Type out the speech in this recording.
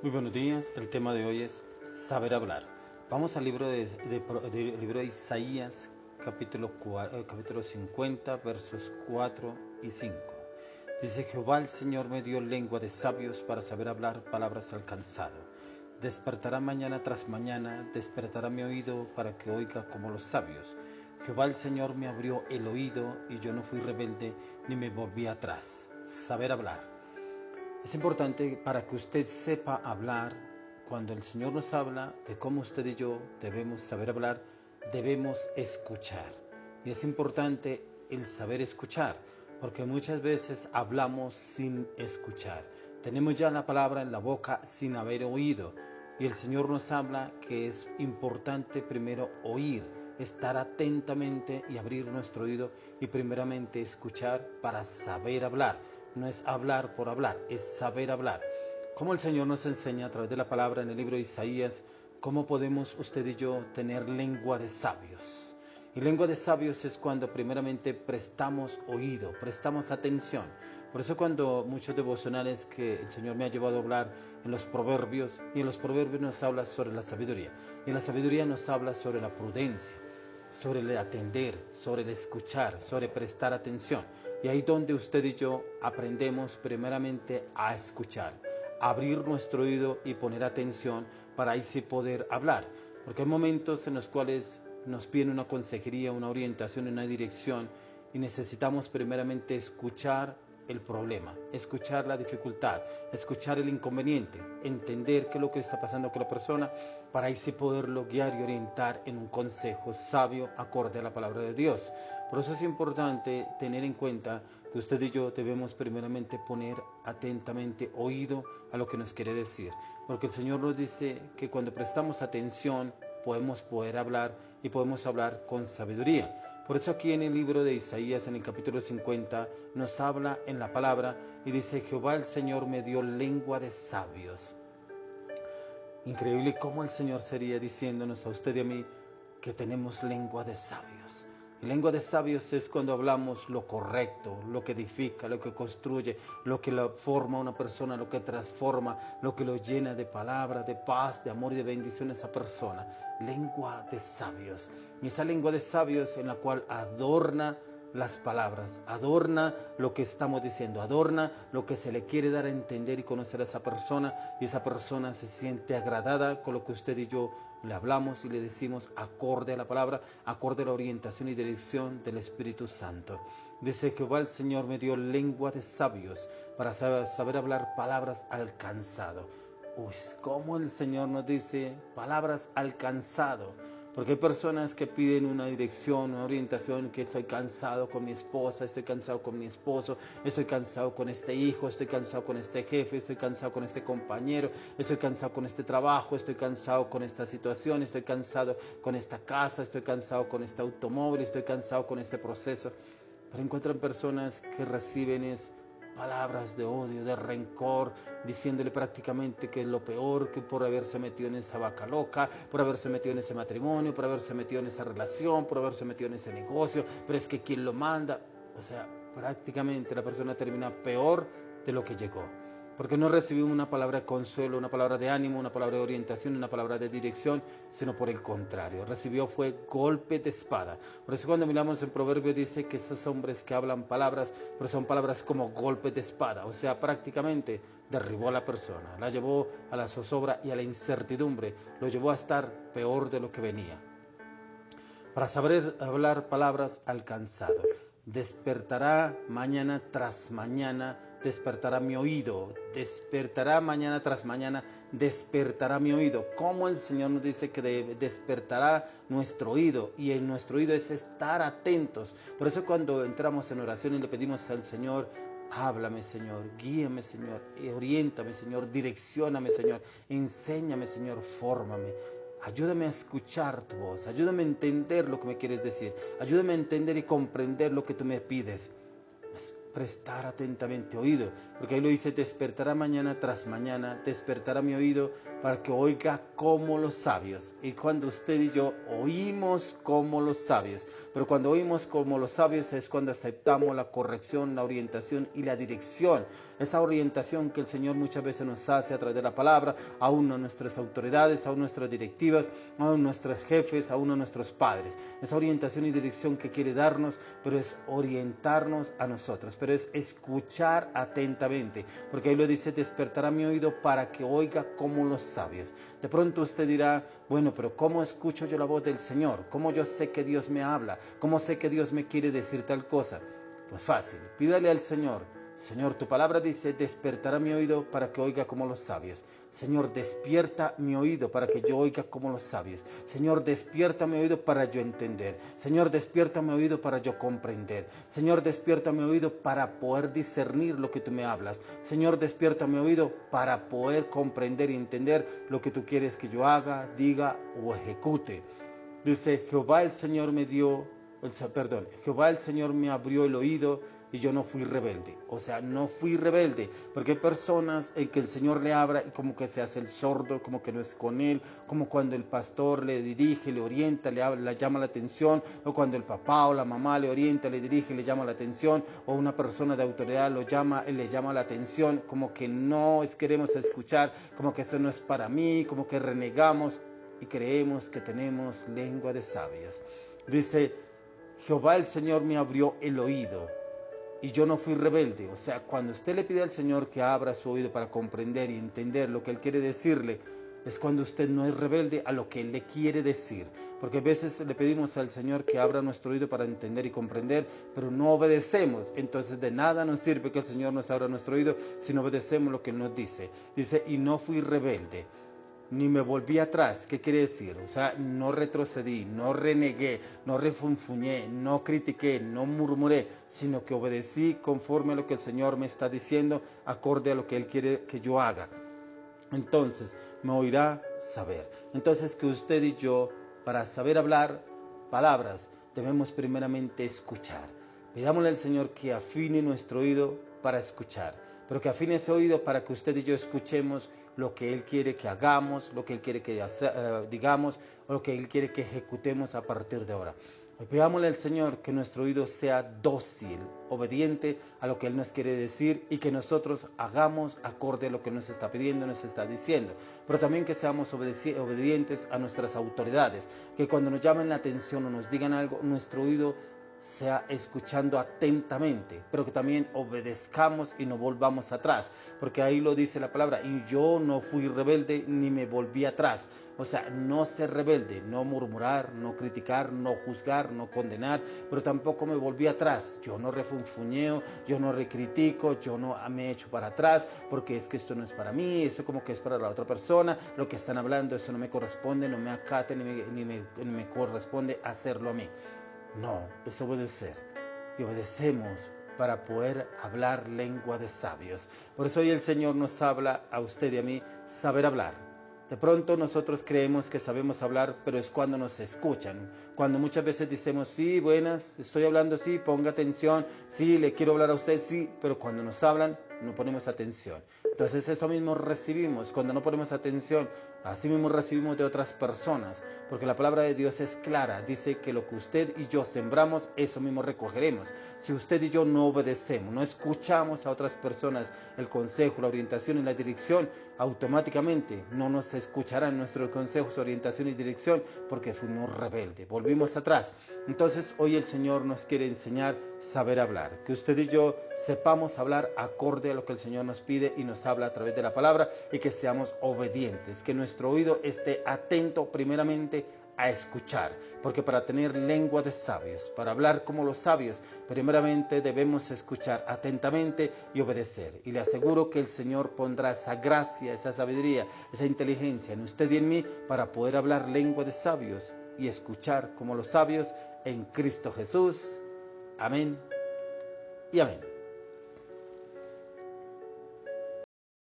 Muy buenos días, el tema de hoy es saber hablar. Vamos al libro de Isaías, capítulo 50, versos 4 y 5. Dice: Jehová el Señor me dio lengua de sabios para saber hablar palabras al cansado. Despertará mañana tras mañana, despertará mi oído para que oiga como los sabios. Jehová el Señor me abrió el oído y yo no fui rebelde ni me volví atrás. Saber hablar. Es importante para que usted sepa hablar. Cuando el Señor nos habla de cómo usted y yo debemos saber hablar, debemos escuchar. Y es importante el saber escuchar, porque muchas veces hablamos sin escuchar. Tenemos ya la palabra en la boca sin haber oído. Y el Señor nos habla que es importante primero oír, estar atentamente y abrir nuestro oído y primeramente escuchar para saber hablar. No es hablar por hablar, es saber hablar. Como el Señor nos enseña a través de la palabra en el libro de Isaías, cómo podemos usted y yo tener lengua de sabios. Y lengua de sabios es cuando primeramente prestamos oído, prestamos atención. Por eso cuando muchos devocionales que el Señor me ha llevado a hablar en los proverbios, y en los proverbios nos habla sobre la sabiduría, y en la sabiduría nos habla sobre la prudencia, sobre el atender, sobre el escuchar, sobre prestar atención. Y ahí donde usted y yo aprendemos primeramente a escuchar, abrir nuestro oído y poner atención para ahí sí poder hablar. Porque hay momentos en los cuales nos piden una consejería, una orientación, una dirección y necesitamos primeramente escuchar el problema, escuchar la dificultad, escuchar el inconveniente, entender qué es lo que está pasando con la persona para ahí sí poderlo guiar y orientar en un consejo sabio acorde a la palabra de Dios. Por eso es importante tener en cuenta que usted y yo debemos primeramente poner atentamente oído a lo que nos quiere decir, porque el Señor nos dice que cuando prestamos atención podemos poder hablar y podemos hablar con sabiduría. Por eso aquí en el libro de Isaías, en el capítulo 50, nos habla en la palabra y dice: Jehová el Señor me dio lengua de sabios. Increíble cómo el Señor sería diciéndonos a usted y a mí que tenemos lengua de sabios. Y lengua de sabios es cuando hablamos lo correcto, lo que edifica, lo que construye, lo que forma a una persona, lo que transforma, lo que lo llena de palabra, de paz, de amor y de bendición a esa persona. Lengua de sabios. Y esa lengua de sabios en la cual adorna las palabras, adorna lo que estamos diciendo, adorna lo que se le quiere dar a entender y conocer a esa persona, y esa persona se siente agradada con lo que usted y yo le hablamos y le decimos acorde a la palabra, acorde a la orientación y dirección del Espíritu Santo. Dice: Jehová el Señor me dio lengua de sabios para saber hablar palabras al cansado. Uy, cómo el Señor nos dice palabras al cansado. Porque hay personas que piden una dirección, una orientación, que estoy cansado con mi esposa, estoy cansado con mi esposo, estoy cansado con este hijo, estoy cansado con este jefe, estoy cansado con este compañero, estoy cansado con este trabajo, estoy cansado con esta situación, estoy cansado con esta casa, estoy cansado con este automóvil, estoy cansado con este proceso. Pero encuentran personas que reciben palabras de odio, de rencor, diciéndole prácticamente que es lo peor, que por haberse metido en esa vaca loca, por haberse metido en ese matrimonio, por haberse metido en esa relación, por haberse metido en ese negocio, pero es que ¿quién lo manda? O sea, prácticamente la persona termina peor de lo que llegó. Porque no recibió una palabra de consuelo, una palabra de ánimo, una palabra de orientación, una palabra de dirección, sino por el contrario. Recibió fue golpe de espada. Por eso cuando miramos en Proverbios dice que esos hombres que hablan palabras, pero son palabras como golpes de espada. O sea, prácticamente derribó a la persona, la llevó a la zozobra y a la incertidumbre, lo llevó a estar peor de lo que venía. Para saber hablar palabras al cansado. Despertará mañana tras mañana, despertará mi oído. Despertará mañana tras mañana, despertará mi oído. Como el Señor nos dice que despertará nuestro oído, y en nuestro oído es estar atentos. Por eso cuando entramos en oración y le pedimos al Señor: háblame, Señor, guíame, Señor, oriéntame, Señor, direccióname, Señor, enséñame, Señor, fórmame. Ayúdame a escuchar tu voz, ayúdame a entender lo que me quieres decir, ayúdame a entender y comprender lo que tú me pides. prestar atentamente oído, porque ahí lo dice, despertará mañana tras mañana, despertará mi oído para que oiga como los sabios. Y cuando usted y yo oímos como los sabios, pero cuando oímos como los sabios es cuando aceptamos la corrección, la orientación y la dirección, esa orientación que el Señor muchas veces nos hace a través de la palabra, aún a nuestras autoridades, aún nuestras directivas, aún nuestros jefes, aún a nuestros padres, esa orientación y dirección que quiere darnos, pero es orientarnos a nosotros, pero es escuchar atentamente, porque ahí lo dice, despertará mi oído para que oiga como los sabios. De pronto usted dirá, bueno, pero ¿cómo escucho yo la voz del Señor? ¿Cómo yo sé que Dios me habla? ¿Cómo sé que Dios me quiere decir tal cosa? Pues fácil, pídale al Señor. Señor, tu palabra dice, despertará mi oído para que oiga como los sabios. Señor, despierta mi oído para que yo oiga como los sabios. Señor, despierta mi oído para yo entender. Señor, despierta mi oído para yo comprender. Señor, despierta mi oído para poder discernir lo que tú me hablas. Señor, despierta mi oído para poder comprender y entender lo que tú quieres que yo haga, diga o ejecute. Dice, Jehová el Señor Jehová el Señor me abrió el oído y yo no fui rebelde. O sea, no fui rebelde, porque hay personas en que el Señor le abra y como que se hace el sordo, como que no es con él, como cuando el pastor le dirige, le orienta, le llama la atención, o cuando el papá o la mamá le orienta, le dirige, le llama la atención, o una persona de autoridad le llama la atención, como que no queremos escuchar, como que eso no es para mí, como que renegamos y creemos que tenemos lengua de sabios. Dice, Jehová el Señor me abrió el oído y yo no fui rebelde. O sea, cuando usted le pide al Señor que abra su oído para comprender y entender lo que Él quiere decirle, es cuando usted no es rebelde a lo que Él le quiere decir. Porque a veces le pedimos al Señor que abra nuestro oído para entender y comprender, pero no obedecemos. Entonces de nada nos sirve que el Señor nos abra nuestro oído si no obedecemos lo que Él nos dice. Dice, y no fui rebelde, ni me volví atrás. ¿Qué quiere decir? O sea, no retrocedí, no renegué, no refunfuñé, no critiqué, no murmuré, sino que obedecí conforme a lo que el Señor me está diciendo, acorde a lo que Él quiere que yo haga. Entonces, me oirá saber. Entonces, que usted y yo, para saber hablar palabras, debemos primeramente escuchar. Pidámosle al Señor que afine nuestro oído para escuchar, pero que afine ese oído para que usted y yo escuchemos lo que Él quiere que hagamos, lo que Él quiere que digamos, o lo que Él quiere que ejecutemos a partir de ahora. Pidámosle al Señor que nuestro oído sea dócil, obediente a lo que Él nos quiere decir y que nosotros hagamos acorde a lo que nos está pidiendo, nos está diciendo. Pero también que seamos obedientes a nuestras autoridades, que cuando nos llamen la atención o nos digan algo, nuestro oído sea escuchando atentamente, pero que también obedezcamos y no volvamos atrás, porque ahí lo dice la palabra, y yo no fui rebelde ni me volví atrás. O sea, no ser rebelde, no murmurar, no criticar, no juzgar, no condenar, pero tampoco me volví atrás. Yo no refunfuñeo, yo no recritico, yo no me echo para atrás, porque es que esto no es para mí, eso como que es para la otra persona, lo que están hablando, eso no me corresponde, no me acate, ni me corresponde hacerlo a mí. No, es obedecer. Y obedecemos para poder hablar lengua de sabios. Por eso hoy el Señor nos habla a usted y a mí saber hablar. De pronto nosotros creemos que sabemos hablar, pero es cuando nos escuchan. Cuando muchas veces decimos, sí, buenas, estoy hablando, sí, ponga atención, sí, le quiero hablar a usted, sí, pero cuando nos hablan no ponemos atención. Entonces eso mismo recibimos, cuando no ponemos atención, así mismo recibimos de otras personas, porque la palabra de Dios es clara, dice que lo que usted y yo sembramos, eso mismo recogeremos. Si usted y yo no obedecemos, no escuchamos a otras personas el consejo, la orientación y la dirección, automáticamente no nos escucharán nuestros consejos, orientación y dirección, porque fuimos rebeldes, volvimos atrás. Entonces hoy el Señor nos quiere enseñar saber hablar, que usted y yo sepamos hablar acorde a lo que el Señor nos pide y nos habla a través de la palabra, y que seamos obedientes, que nuestro oído esté atento primeramente a escuchar, porque para tener lengua de sabios, para hablar como los sabios, primeramente debemos escuchar atentamente y obedecer. Y le aseguro que el Señor pondrá esa gracia, esa sabiduría, esa inteligencia en usted y en mí para poder hablar lengua de sabios y escuchar como los sabios en Cristo Jesús. Amén y amén.